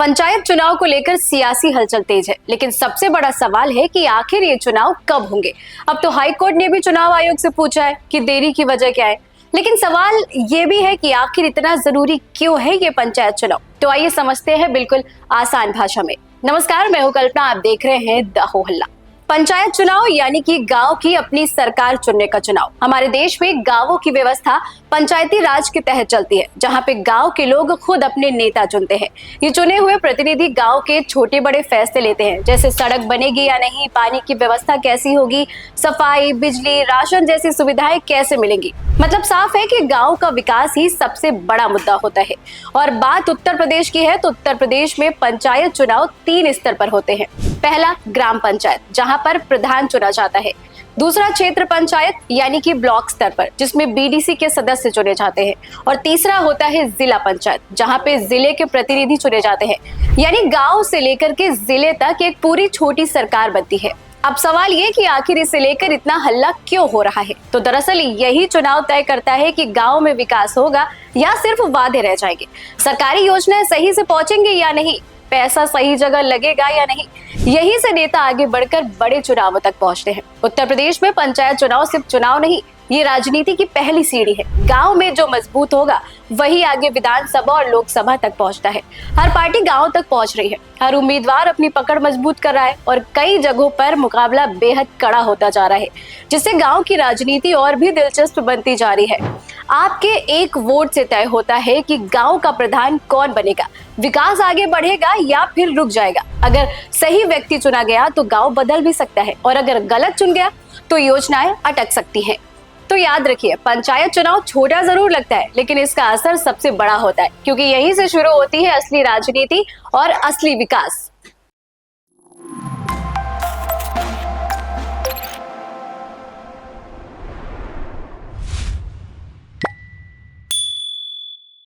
पंचायत चुनाव को लेकर सियासी हलचल तेज है, लेकिन सबसे बड़ा सवाल है कि आखिर ये चुनाव कब होंगे। अब तो हाई कोर्ट ने भी चुनाव आयोग से पूछा है कि देरी की वजह क्या है, लेकिन सवाल ये भी है कि आखिर इतना जरूरी क्यों है ये पंचायत चुनाव। तो आइए समझते हैं बिल्कुल आसान भाषा में। नमस्कार, मैं हूं कल्पना, आप देख रहे हैं द हो हल्ला। पंचायत चुनाव यानी कि गांव की अपनी सरकार चुनने का चुनाव। हमारे देश में गांवों की व्यवस्था पंचायती राज के तहत चलती है, जहां पे गांव के लोग खुद अपने नेता चुनते हैं। ये चुने हुए प्रतिनिधि गांव के छोटे बड़े फैसले लेते हैं, जैसे सड़क बनेगी या नहीं, पानी की व्यवस्था कैसी होगी, सफाई, बिजली, राशन जैसी सुविधाएं कैसे मिलेंगी। मतलब साफ है कि गांव का विकास ही सबसे बड़ा मुद्दा होता है। और बात उत्तर प्रदेश की है तो उत्तर प्रदेश में पंचायत चुनाव 3 स्तर पर होते हैं। पहला ग्राम पंचायत, जहां पर प्रधान चुना जाता है। दूसरा क्षेत्र पंचायत यानी कि ब्लॉक स्तर पर, जिसमें बीडीसी के सदस्य चुने जाते हैं। और तीसरा होता है जिला पंचायत, जहां पे जिले के प्रतिनिधि चुने जाते हैं। यानी गांव से लेकर के जिले तक एक पूरी छोटी सरकार बनती है। अब सवाल ये कि आखिर इसे लेकर इतना हल्ला क्यों हो रहा है। तो दरअसल यही चुनाव तय करता है कि गांव में विकास होगा या सिर्फ वादे रह जाएंगे, सरकारी योजनाएं सही से पहुंचेंगे या नहीं, पैसा सही जगह लगेगा या नहीं। यही से नेता आगे बढ़कर बड़े चुनावों तक पहुंचते हैं। उत्तर प्रदेश में पंचायत चुनाव सिर्फ चुनाव नहीं, ये राजनीति की पहली सीढ़ी है। गांव में जो मजबूत होगा वही आगे विधानसभा और लोकसभा तक पहुंचता है। हर पार्टी गांव तक पहुंच रही है, हर उम्मीदवार अपनी पकड़ मजबूत कर रहा है और कई जगहों पर मुकाबला बेहद कड़ा होता जा रहा है, जिससे गांव की राजनीति और भी दिलचस्प बनती जा रही है। आपके एक वोट से तय होता है कि गांव का प्रधान कौन बनेगा, विकास आगे बढ़ेगा या फिर रुक जाएगा। अगर सही व्यक्ति चुना गया तो गांव बदल भी सकता है, और अगर गलत चुन गया तो योजनाएं अटक सकती हैं। तो याद रखिए, पंचायत चुनाव छोटा जरूर लगता है, लेकिन इसका असर सबसे बड़ा होता है, क्योंकि यहीं से शुरू होती है असली राजनीति और असली विकास।